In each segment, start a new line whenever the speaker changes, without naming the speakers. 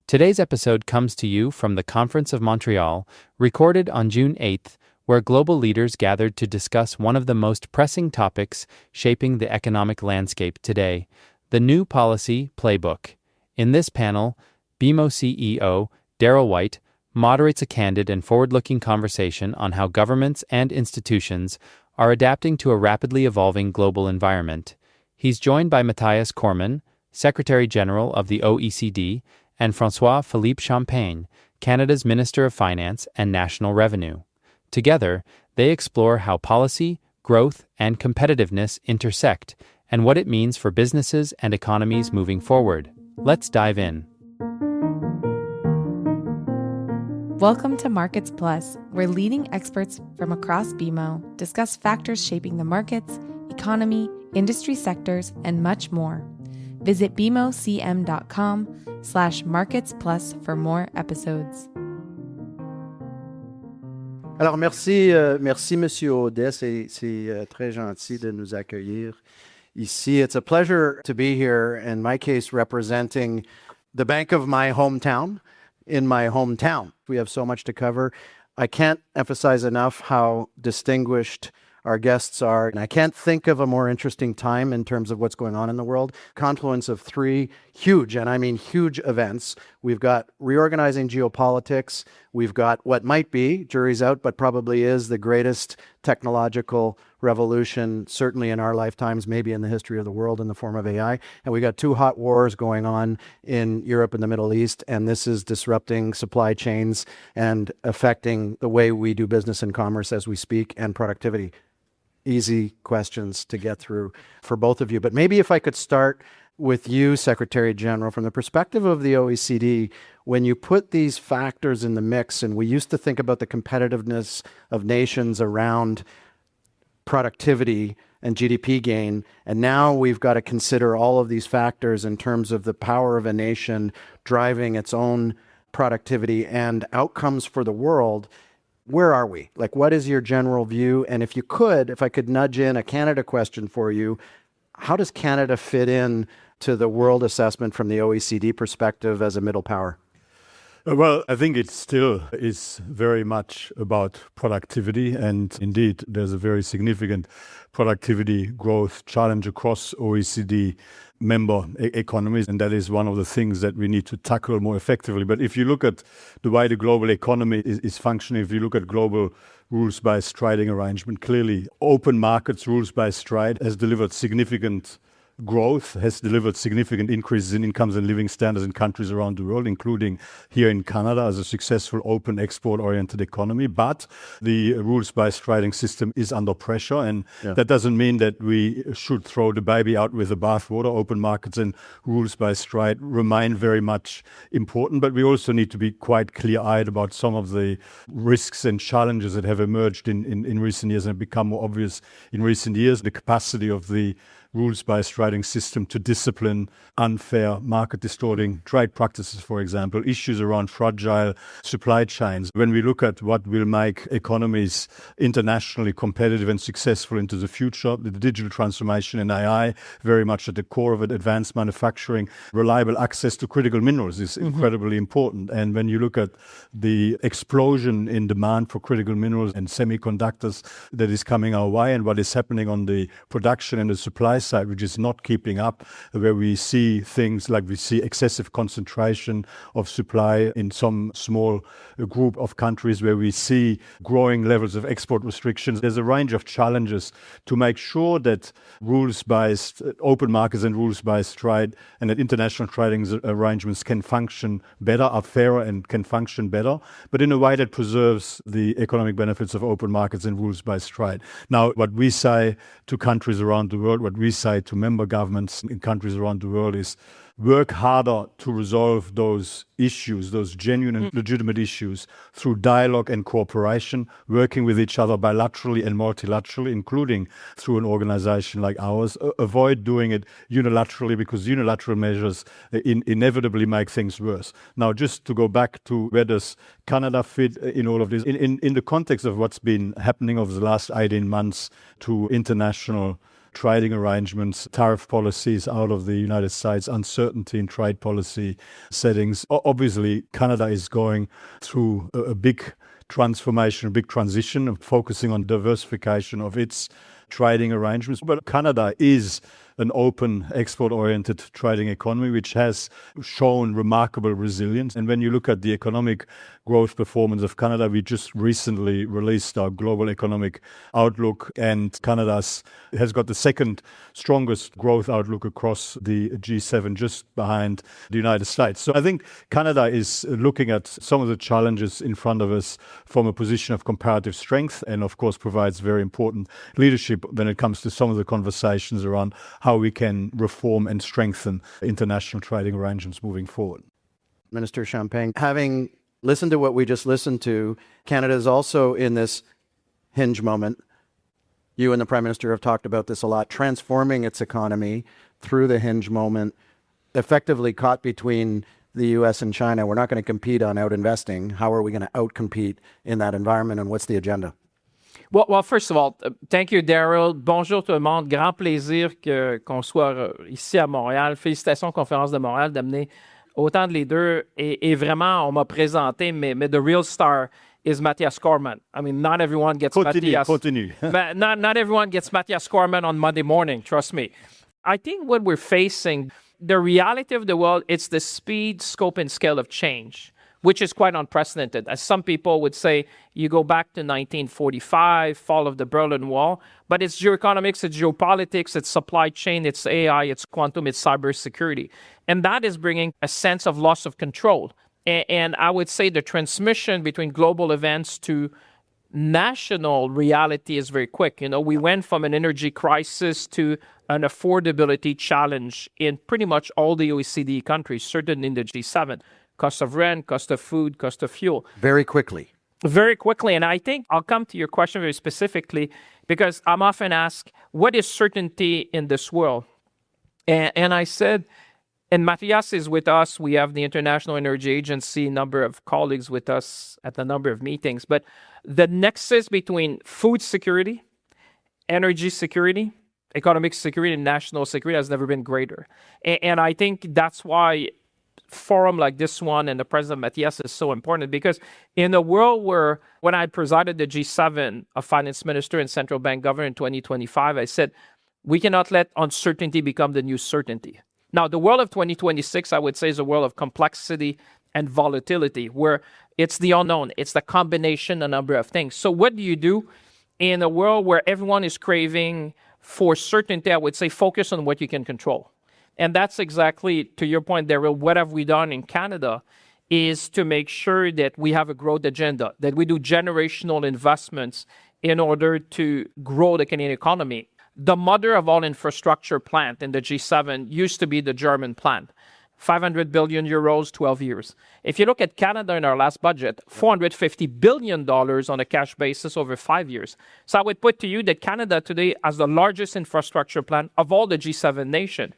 Today's episode comes to you from the Conférence of Montréal, recorded on June 8th, where global leaders gathered to discuss one of the most pressing topics shaping the economic landscape today, the new policy Playbook. In this panel, BMO CEO Darryl White moderates a candid and forward-looking conversation on how governments and institutions are adapting to a rapidly evolving global environment. He's joined by Mathias Cormann, Secretary General of the OECD, and François-Philippe Champagne, Canada's Minister of Finance and National Revenue. Together, they explore how policy, growth, and competitiveness intersect and what it means for businesses and economies moving forward. Let's dive in.
Welcome to Markets Plus, where leading experts from across BMO discuss factors shaping the markets, economy, industry sectors, and much more. Visit bmocm.com/marketsplus for more episodes.
Alors, merci Monsieur Audet. C'est très gentil de nous accueillir ici. It's a pleasure to be here, in my case, representing the bank of my hometown, in my hometown. We have so much to cover. I can't emphasize enough how distinguished our guests are. And I can't think of a more interesting time in terms of what's going on in the world. Confluence of three huge, and I mean huge events. We've got reorganizing geopolitics. We've got what might be, jury's out, but probably is the greatest technological revolution, certainly in our lifetimes, maybe in the history of the world, in the form of AI. And we got two hot wars going on in Europe and the Middle East, and this is disrupting supply chains and affecting the way we do business and commerce as we speak, and productivity. Easy questions to get through for both of you. But maybe if I could start with you, Secretary General, from the perspective of the OECD, when you put these factors in the mix, and we used to think about the competitiveness of nations around productivity and GDP gain, and now we've got to consider all of these factors in terms of the power of a nation driving its own productivity and outcomes for the world. Where are we? Like, what is your general view? And if I could nudge in a Canada question for you, how does Canada fit in to the world assessment from the OECD perspective as a middle power?
Well, I think it still is very much about productivity. And indeed, there's a very significant productivity growth challenge across OECD member economies. And that is one of the things that we need to tackle more effectively. But if you look at the way the global economy is functioning, if you look at global rules-based trading arrangement, clearly open markets, rules-based trade has delivered significant growth, has delivered significant increases in incomes and living standards in countries around the world, including here in Canada as a successful open export-oriented economy. But the rules-based trading system is under pressure, and that doesn't mean that we should throw the baby out with the bathwater. Open markets and rules-based trade remain very much important, but we also need to be quite clear-eyed about some of the risks and challenges that have emerged in recent years and have become more obvious in recent years. The capacity of the rules-based trading system to discipline unfair, market-distorting trade practices, for example, issues around fragile supply chains. When we look at what will make economies internationally competitive and successful into the future, the digital transformation and AI, very much at the core of it, advanced manufacturing, reliable access to critical minerals is incredibly important. And when you look at the explosion in demand for critical minerals and semiconductors that is coming our way, and what is happening on the production and the supply side, which is not keeping up, where we see things like we see excessive concentration of supply in some small group of countries, where we see growing levels of export restrictions. There's a range of challenges to make sure that rules-based open markets and rules-based trade and that international trading arrangements can function better, are fairer and can function better, but in a way that preserves the economic benefits of open markets and rules-based trade. Now, what we say to countries around the world, what we say to member governments in countries around the world is work harder to resolve those issues, those genuine and legitimate issues, through dialogue and cooperation, working with each other bilaterally and multilaterally, including through an organization like ours. Avoid doing it unilaterally, because unilateral measures inevitably make things worse. Now, just to go back to where does Canada fit in all of this, in the context of what's been happening over the last 18 months to international trading arrangements, tariff policies out of the United States, uncertainty in trade policy settings. Obviously, Canada is going through a big transformation, a big transition of focusing on diversification of its trading arrangements. But Canada is an open, export-oriented trading economy, which has shown remarkable resilience. And when you look at the economic growth performance of Canada, we just recently released our global economic outlook, and Canada has got the second strongest growth outlook across the G7, just behind the United States. So I think Canada is looking at some of the challenges in front of us from a position of comparative strength, and of course provides very important leadership when it comes to some of the conversations around how we can reform and strengthen international trading arrangements moving forward.
Minister Champagne, having listened to what we just listened to, Canada is also in this hinge moment. You and the Prime Minister have talked about this a lot, transforming its economy through the hinge moment, effectively caught between the U.S. and China. We're not going to compete on out-investing. How are we going to out-compete in that environment, and what's the agenda?
Well, first of all, thank you, Darryl. Bonjour tout le monde. Grand plaisir qu'on soit ici à Montréal. Félicitations, Conférence de Montréal, d'amener autant de leaders. Et vraiment, on m'a présenté, mais the real star is Mathias Cormann. I mean, not everyone gets
Continue.
not everyone gets Mathias Cormann on Monday morning, trust me. I think what we're facing, the reality of the world, it's the speed, scope, and scale of change, which is quite unprecedented. As some people would say, you go back to 1945, fall of the Berlin Wall, but it's geoeconomics, it's geopolitics, it's supply chain, it's AI, it's quantum, it's cybersecurity. And that is bringing a sense of loss of control. And I would say the transmission between global events to national reality is very quick. You know, we went from an energy crisis to an affordability challenge in pretty much all the OECD countries, certainly in the G7. Cost of rent, cost of food, cost of fuel.
Very quickly.
Very quickly. And I think I'll come to your question very specifically because I'm often asked, what is certainty in this world? And I said, and Mathias is with us. We have the International Energy Agency, a number of colleagues with us at a number of meetings. But the nexus between food security, energy security, economic security, and national security has never been greater. And I think that's why forum like this one and the President Mathias is so important, because in a world where, when I presided the G7 of finance minister and central bank governor in 2025, I said, we cannot let uncertainty become the new certainty. Now, the world of 2026, I would say, is a world of complexity and volatility, where it's the unknown. It's the combination, a number of things. So what do you do in a world where everyone is craving for certainty? I would say focus on what you can control. And that's exactly, to your point, Darryl, what have we done in Canada is to make sure that we have a growth agenda, that we do generational investments in order to grow the Canadian economy. The mother of all infrastructure plant in the G7 used to be the German plant. 500 billion euros, 12 years. If you look at Canada in our last budget, $450 billion on a cash basis over 5 years. So I would put to you that Canada today has the largest infrastructure plan of all the G7 nations.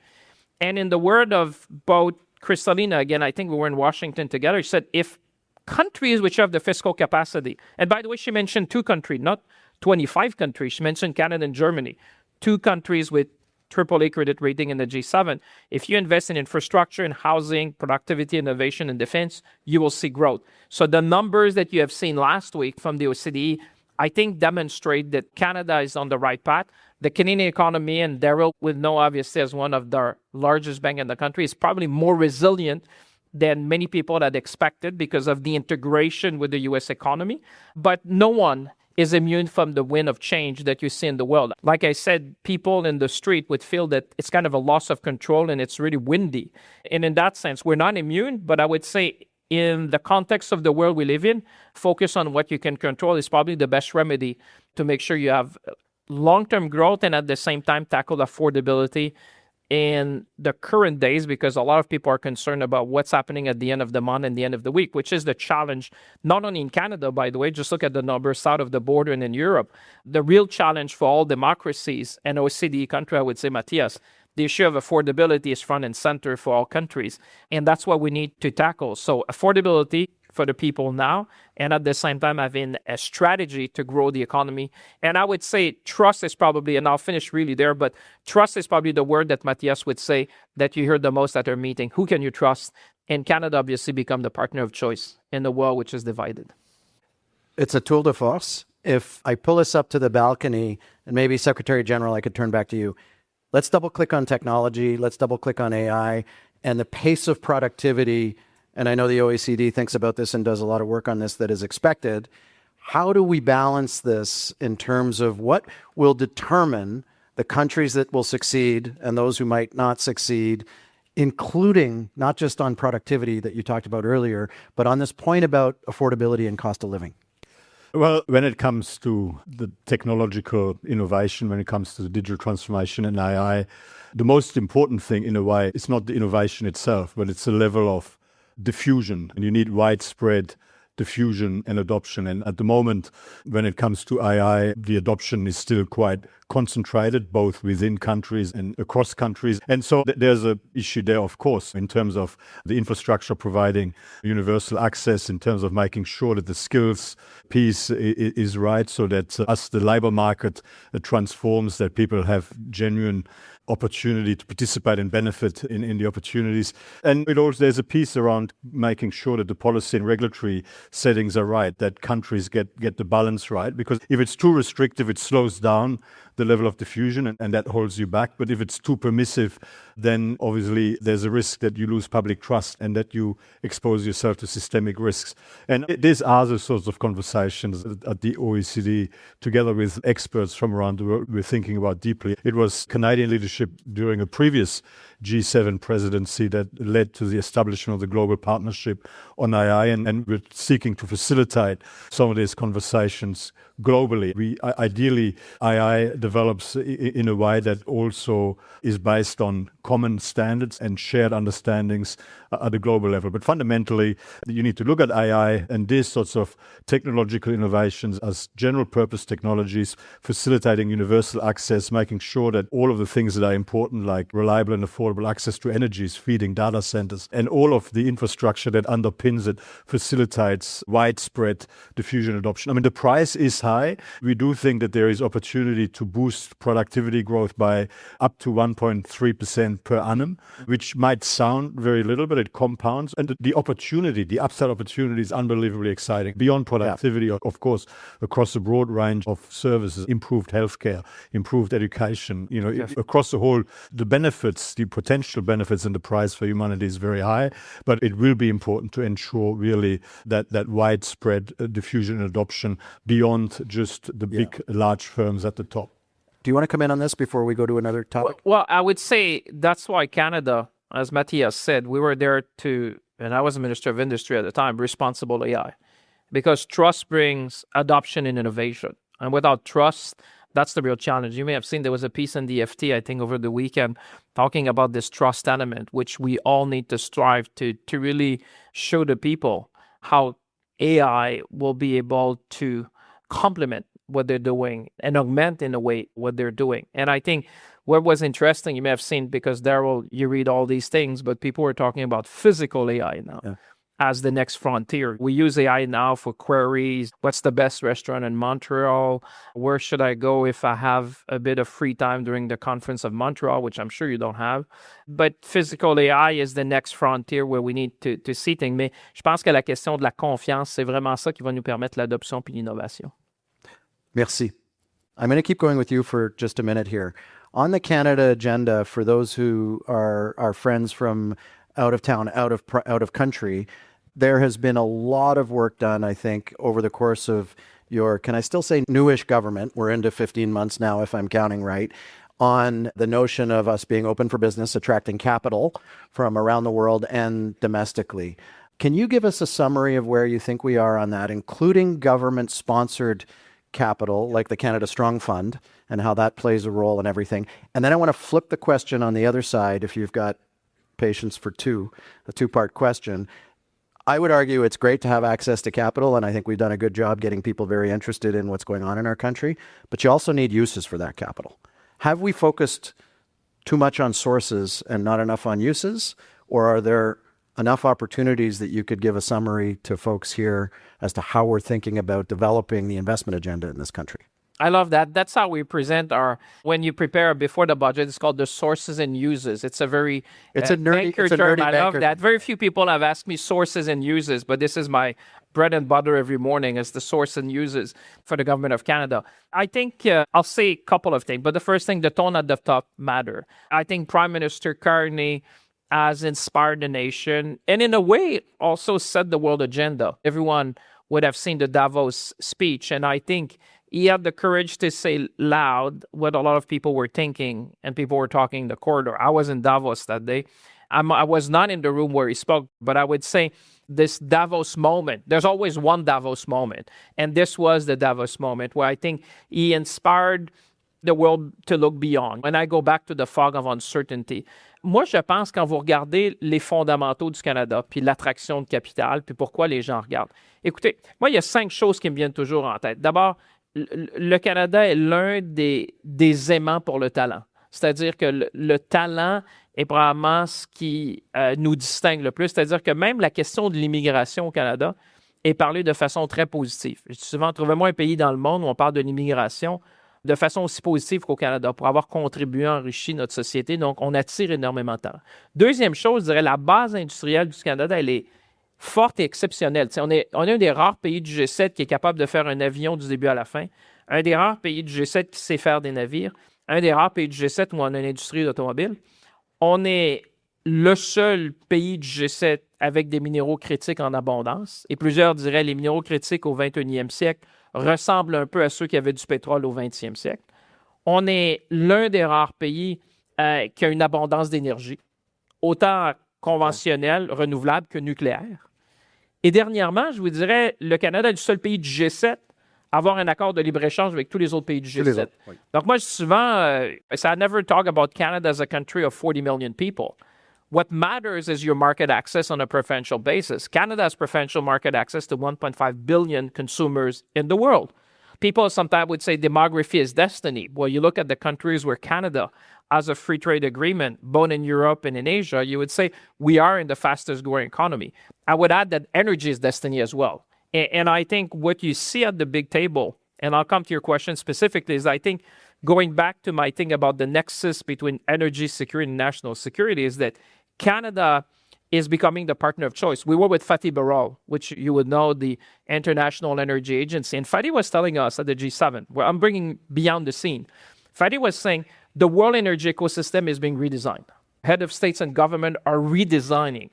And in the word of both Kristalina, again, I think we were in Washington together, she said, if countries which have the fiscal capacity, and by the way, she mentioned 2 countries, not 25 countries. She mentioned Canada and Germany, 2 countries with AAA credit rating in the G7. If you invest in infrastructure and housing, productivity, innovation, and defense, you will see growth. So the numbers that you have seen last week from the OECD, I think demonstrate that Canada is on the right path. The Canadian economy, and Darryl will know obviously as one of the largest banks in the country, is probably more resilient than many people had expected because of the integration with the U.S. economy. But no one is immune from the wind of change that you see in the world. Like I said, people in the street would feel that it's kind of a loss of control and it's really windy. And in that sense, we're not immune, but I would say in the context of the world we live in, focus on what you can control is probably the best remedy to make sure you have long-term growth and at the same time tackle affordability in the current days, because a lot of people are concerned about what's happening at the end of the month and the end of the week, which is the challenge, not only in Canada, by the way, just look at the numbers south of the border and in Europe. The real challenge for all democracies and OECD country, I would say, Mathias, the issue of affordability is front and center for all countries. And that's what we need to tackle. So affordability, for the people now, and at the same time having a strategy to grow the economy. And I would say trust is probably, and I'll finish really there, but trust is probably the word that Mathias would say that you hear the most at our meeting. Who can you trust? And Canada obviously become the partner of choice in the world which is divided.
It's a tour de force. If I pull us up to the balcony, and maybe Secretary General, I could turn back to you. Let's double click on technology. Let's double click on AI and the pace of productivity. And I know the OECD thinks about this and does a lot of work on this that is expected. How do we balance this in terms of what will determine the countries that will succeed and those who might not succeed, including not just on productivity that you talked about earlier, but on this point about affordability and cost of living?
Well, when it comes to the technological innovation, when it comes to the digital transformation and AI, the most important thing in a way is not the innovation itself, but it's the level of diffusion. And you need widespread diffusion and adoption. And at the moment, when it comes to AI, the adoption is still quite concentrated, both within countries and across countries. And so there's an issue there, of course, in terms of the infrastructure providing universal access, in terms of making sure that the skills piece is right, so that as the labor market transforms, that people have genuine opportunity to participate and benefit in the opportunities. And it also, there's a piece around making sure that the policy and regulatory settings are right, that countries get the balance right. Because if it's too restrictive, it slows down the level of diffusion and that holds you back. But if it's too permissive, then obviously there's a risk that you lose public trust and that you expose yourself to systemic risks. And these are the sorts of conversations at the OECD, together with experts from around the world, we're thinking about deeply. It was Canadian leadership during a previous G7 presidency that led to the establishment of the Global Partnership on AI, and we're seeking to facilitate some of these conversations globally. Ideally, AI develops in a way that also is based on common standards and shared understandings at a global level. But fundamentally, you need to look at AI and these sorts of technological innovations as general purpose technologies, facilitating universal access, making sure that all of the things that are important, like reliable and affordable access to energies, feeding data centers, and all of the infrastructure that underpins it facilitates widespread diffusion adoption. I mean, the price is high. We do think that there is opportunity to boost productivity growth by up to 1.3% per annum, which might sound very little, but it compounds. And the opportunity, the upside opportunity is unbelievably exciting. Beyond productivity, of course, across a broad range of services, improved healthcare, improved education, across the whole, the benefits, the potential benefits and the price for humanity is very high. But it will be important to ensure really that widespread diffusion and adoption beyond just the big, large firms at the top.
Do you want to come in on this before we go to another topic?
Well, I would say that's why Canada, as Mathias said, we were there and I was a Minister of Industry at the time, responsible AI. Because trust brings adoption and innovation. And without trust, that's the real challenge. You may have seen there was a piece in the FT, I think, over the weekend, talking about this trust element, which we all need to strive to really show the people how AI will be able to complement what they're doing and augment in a way what they're doing. And I think what was interesting, you may have seen, because Darryl, you read all these things, but people were talking about physical AI now as the next frontier. We use AI now for queries. What's the best restaurant in Montreal? Where should I go if I have a bit of free time during the Conference of Montreal, which I'm sure you don't have. But physical AI is the next frontier where we need to see things. Mais je pense que la question de la confiance, c'est vraiment ça qui va nous permettre l'adoption puis l'innovation.
Merci. I'm going to keep going with you for just a minute here. On the Canada agenda, for those who are our friends from out of town, out of country, there has been a lot of work done, I think, over the course of your, can I still say newish government? We're into 15 months now, if I'm counting right, on the notion of us being open for business, attracting capital from around the world and domestically. Can you give us a summary of where you think we are on that, including government-sponsored capital, like the Canada Strong Fund, and how that plays a role in everything? And then I want to flip the question on the other side, if you've got patience for a two-part question. I would argue it's great to have access to capital, and I think we've done a good job getting people very interested in what's going on in our country, but you also need uses for that capital. Have we focused too much on sources and not enough on uses, or are there enough opportunities that you could give a summary to folks here as to how we're thinking about developing the investment agenda in this country.
I love that. That's how we present when you prepare before the budget, it's called the sources and uses. It's a very
It's a nerdy
term. I love
banker.
that. Very few people have asked me sources and uses, but this is my bread and butter every morning is the source and uses for the government of Canada. I think I'll say a couple of things, but the first thing, the tone at the top matter. I think Prime Minister Carney has inspired the nation and in a way also set the world agenda. Everyone would have seen the Davos speech, and I think he had the courage to say loud what a lot of people were thinking and people were talking in the corridor. I was in Davos that day. I was not in the room where he spoke, but I would say this Davos moment, there's always one Davos moment. And this was the Davos moment where I think he inspired the world to look beyond. When I go back to the fog of uncertainty, moi, je pense quand vous regardez les fondamentaux du Canada, puis l'attraction de capital, puis pourquoi les gens regardent. Écoutez, moi, il y a 5 choses qui me viennent toujours en tête. D'abord, le Canada est l'un des aimants pour le talent. C'est-à-dire que le talent est probablement ce qui nous distingue le plus. C'est-à-dire que même la question de l'immigration au Canada est parlée de façon très positive. Je dis souvent, trouvez-moi un pays dans le monde où on parle de l'immigration de façon aussi positive qu'au Canada pour avoir contribué, enrichi notre société. Donc, on attire énormément de talent. Deuxième chose, je dirais, la base industrielle du Canada, elle est forte et exceptionnelle. On est un des rares pays du G7 qui est capable de faire un avion du début à la fin, un des rares pays du G7 qui sait faire des navires, un des rares pays du G7 où on a une industrie d'automobile. On est le seul pays du G7 avec des minéraux critiques en abondance. Et plusieurs diraient les minéraux critiques au 21e siècle ressemblent un peu à ceux qui avaient du pétrole au 20e siècle. On est l'un des rares pays qui a une abondance d'énergie, autant conventionnelle, renouvelable que nucléaire. Et dernièrement, je vous dirais, le Canada est le seul pays du G7 à avoir un accord de libre-échange avec tous les autres pays du G7.
Oui.
Donc moi, je dis souvent, I never talk about Canada as a country of 40 million people. What matters is your market access on a preferential basis. Canada has preferential market access to 1.5 billion consumers in the world. People sometimes would say demography is destiny. Well, you look at the countries where Canada has a free trade agreement, both in Europe and in Asia, you would say we are in the fastest growing economy. I would add that energy is destiny as well. And I think what you see at the big table, and I'll come to your question specifically, is I think going back to my thing about the nexus between energy security and national security is that Canada is becoming the partner of choice. We were with Fatih Birol, which you would know, the International Energy Agency. And Fatih was telling us at the G7, where I'm bringing beyond the scene, Fatih was saying the world energy ecosystem is being redesigned. Head of states and government are redesigning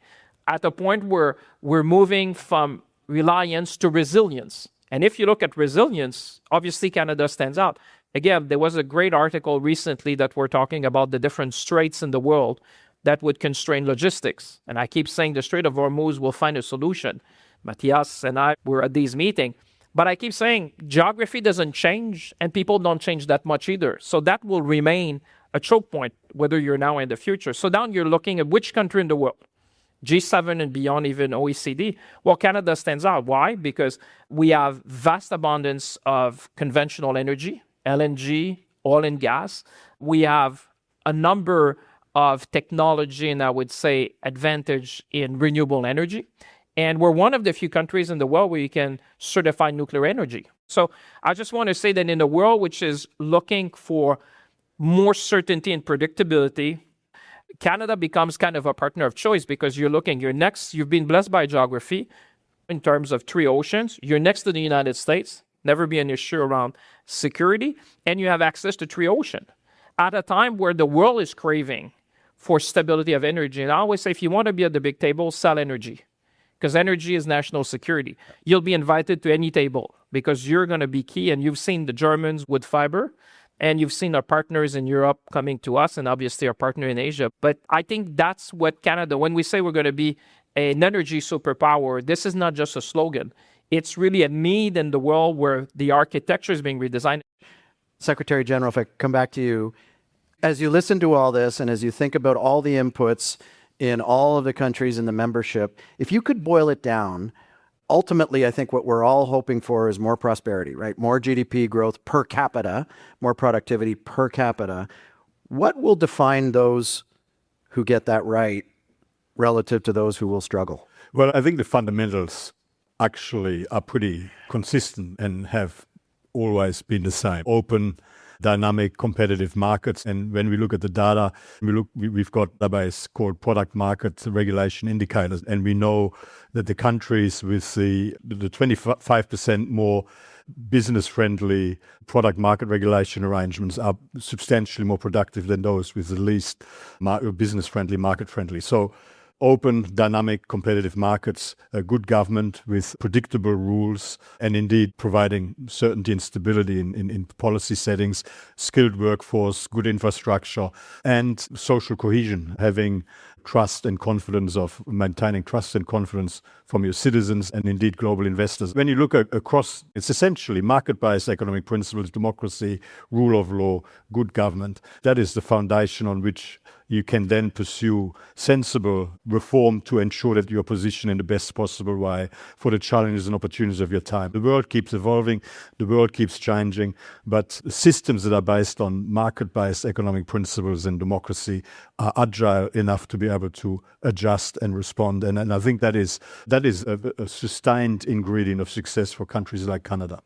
at a point where we're moving from reliance to resilience. And if you look at resilience, obviously Canada stands out. Again, there was a great article recently that we're talking about the different straits in the world that would constrain logistics. And I keep saying the Strait of Hormuz will find a solution. Mathias and I were at these meetings. But I keep saying geography doesn't change and people don't change that much either. So that will remain a choke point, whether you're now or in the future. So now you're looking at which country in the world, G7 and beyond, even OECD. Well, Canada stands out. Why? Because we have vast abundance of conventional energy, LNG, oil and gas. We have a number of technology and I would say advantage in renewable energy. And we're one of the few countries in the world where you can certify nuclear energy. So I just want to say that in a world which is looking for more certainty and predictability, Canada becomes kind of a partner of choice because you've been blessed by geography in terms of 3 oceans. You're next to the United States, never be an issue around security, and you have access to 3 oceans. At a time where the world is craving for stability of energy. And I always say, if you want to be at the big table, sell energy. Because energy is national security. You'll be invited to any table because you're going to be key. And you've seen the Germans with fiber, and you've seen our partners in Europe coming to us, and obviously our partner in Asia. But I think that's what Canada, when we say we're going to be an energy superpower, this is not just a slogan. It's really a need in the world where the architecture is being redesigned.
Secretary General, if I come back to you, as you listen to all this and as you think about all the inputs in all of the countries in the membership, if you could boil it down, ultimately, I think what we're all hoping for is more prosperity, right? More GDP growth per capita, more productivity per capita. What will define those who get that right relative to those who will struggle?
Well, I think the fundamentals actually are pretty consistent and have always been the same. Open, dynamic, competitive markets. And when we look at the data, we've got a database called product market regulation indicators. And we know that the countries with the 25% more business-friendly product market regulation arrangements are substantially more productive than those with the least business-friendly, market-friendly. So open, dynamic, competitive markets, a good government with predictable rules, and indeed providing certainty and stability in policy settings, skilled workforce, good infrastructure, and social cohesion, having trust and confidence maintaining trust and confidence from your citizens and indeed global investors. When you look across, it's essentially market-based economic principles, democracy, rule of law, good government. That is the foundation on which you can then pursue sensible reform to ensure that you're positioned in the best possible way for the challenges and opportunities of your time. The world keeps evolving, the world keeps changing, but systems that are based on market-based economic principles and democracy are agile enough to be able to adjust and respond. And I think that is a sustained ingredient of success for countries like Canada.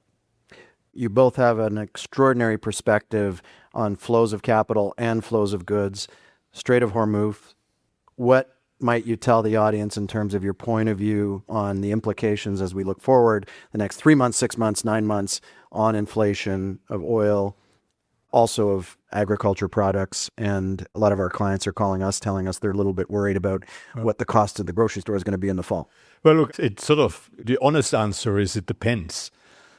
You both have an extraordinary perspective on flows of capital and flows of goods. Strait of Hormuz, what might you tell the audience in terms of your point of view on the implications as we look forward the next 3 months, 6 months, 9 months on inflation of oil, also of agriculture products? And a lot of our clients are calling us, telling us they're a little bit worried about what the cost of the grocery store is going to be in the fall.
Well, look, the honest answer is it depends.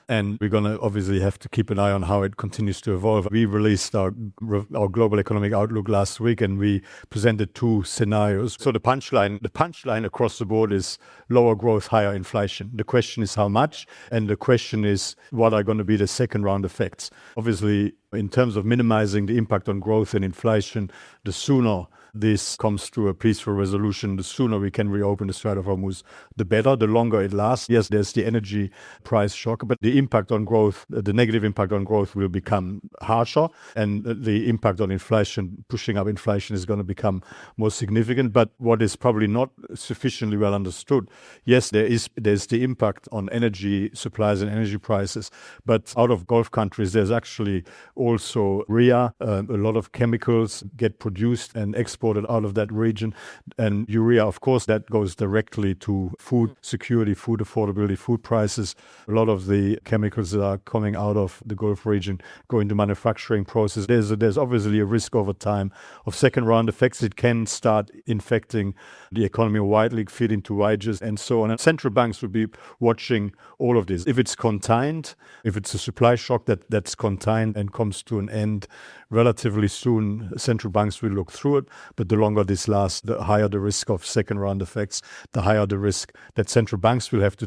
And we're going to obviously have to keep an eye on how it continues to evolve. We released our global economic outlook last week, and we presented 2 scenarios. So the punchline across the board is lower growth, higher inflation. The question is how much, and the question is what are going to be the second round effects. Obviously, in terms of minimizing the impact on growth and inflation, the sooner this comes to a peaceful resolution, the sooner we can reopen the Strait of Hormuz, the better, the longer it lasts. Yes, there's the energy price shock, but the impact on growth, the negative impact on growth will become harsher, and the impact on inflation, pushing up inflation, is going to become more significant. But what is probably not sufficiently well understood, yes, there's the impact on energy supplies and energy prices, but out of Gulf countries, there's actually also urea. A lot of chemicals get produced and exported out of that region. And urea, of course, that goes directly to food security, food affordability, food prices. A lot of the chemicals that are coming out of the Gulf region go into manufacturing process. There's obviously a risk over time of second round effects. It can start infecting the economy widely, feed into wages and so on. And central banks will be watching all of this. If it's contained, if it's a supply shock that's contained and comes to an end relatively soon, central banks will look through it. But the longer this lasts, the higher the risk of second round effects, the higher the risk that central banks will have to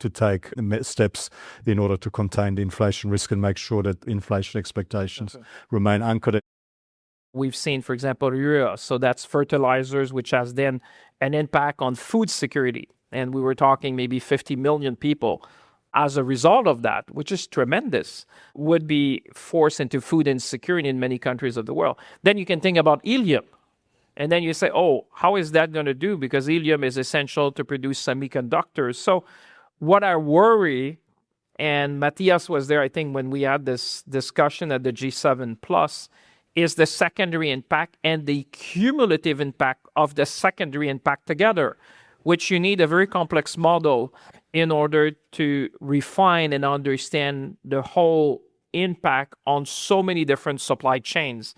take steps in order to contain the inflation risk and make sure that inflation expectations remain anchored.
We've seen, for example, urea. So that's fertilizers, which has then an impact on food security. And we were talking maybe 50 million people as a result of that, which is tremendous, would be forced into food insecurity in many countries of the world. Then you can think about helium. And then you say, oh, how is that going to do? Because helium is essential to produce semiconductors. So what I worry, and Mathias was there, I think, when we had this discussion at the G7 Plus, is the secondary impact and the cumulative impact of the secondary impact together, which you need a very complex model in order to refine and understand the whole impact on so many different supply chains.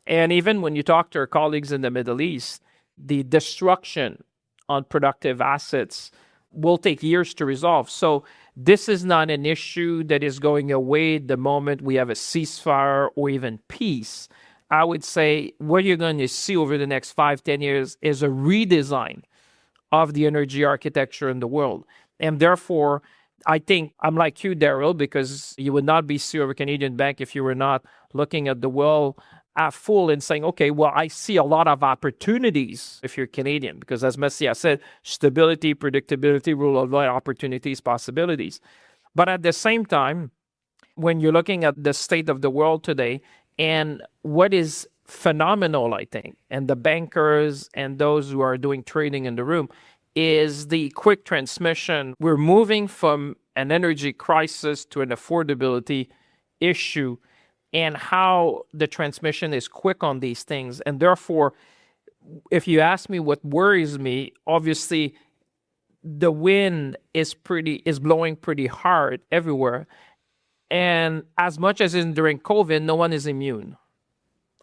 And even when you talk to our colleagues in the Middle East, the destruction on productive assets will take years to resolve. So this is not an issue that is going away the moment we have a ceasefire or even peace. I would say what you're going to see over the next 5-10 years is a redesign of the energy architecture in the world. And therefore, I think I'm like you, Darryl, because you would not be CEO of a Canadian bank if you were not looking at the world full and saying, okay, well, I see a lot of opportunities if you're Canadian, because as Mathias said, stability, predictability, rule of law, opportunities, possibilities. But at the same time, when you're looking at the state of the world today and what is phenomenal, I think, and the bankers and those who are doing trading in the room, is the quick transmission. We're moving from an energy crisis to an affordability issue, and how the transmission is quick on these things. And therefore, if you ask me what worries me, obviously the wind is blowing pretty hard everywhere. And as much as in during COVID, no one is immune.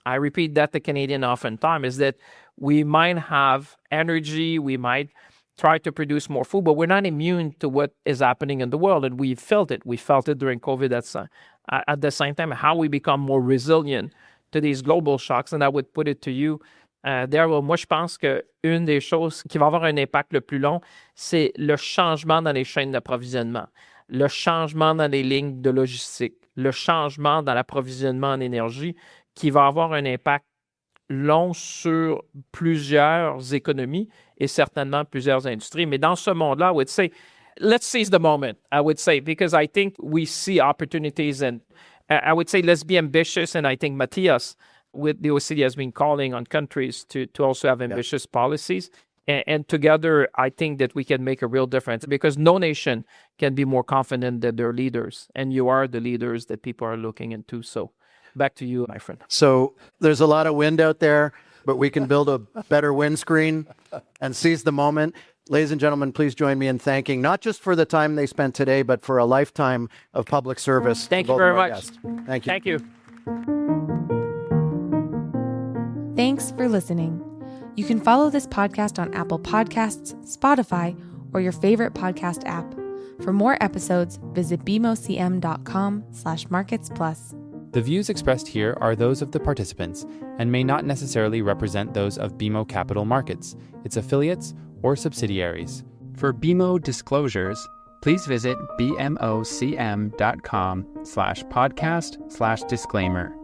I repeat that to Canadians oftentimes, is that we might have energy, we might try to produce more food, but we're not immune to what is happening in the world. And we felt it. We felt it during COVID. At the same time, how we become more resilient to these global shocks. And I would put it to you, Darryl, moi, je pense qu'une des choses qui va avoir un impact le plus long, c'est le changement dans les chaînes d'approvisionnement, le changement dans les lignes de logistique, le changement dans l'approvisionnement en énergie qui va avoir un impact long sur plusieurs économies et certainement plusieurs industries. Mais dans ce monde-là, I would say, let's seize the moment, I would say, because I think we see opportunities, and I would say let's be ambitious. And I think Mathias, with the OECD, has been calling on countries to also have ambitious policies. And together, I think that we can make a real difference, because no nation can be more confident that they're leaders. And you are the leaders that people are looking into. So back to you, my friend.
So there's a lot of wind out there, but we can build a better windscreen and seize the moment. Ladies and gentlemen, please join me in thanking, not just for the time they spent today, but for a lifetime of public service.
Thank you very much.
Guests. Thank you.
Thank you.
Thanks for listening. You can follow this podcast on Apple Podcasts, Spotify, or your favorite podcast app. For more episodes, visit bmocm.com/marketsplus.
The views expressed here are those of the participants and may not necessarily represent those of BMO Capital Markets, its affiliates, or subsidiaries.
For BMO disclosures, please visit bmocm.com/podcast/disclaimer.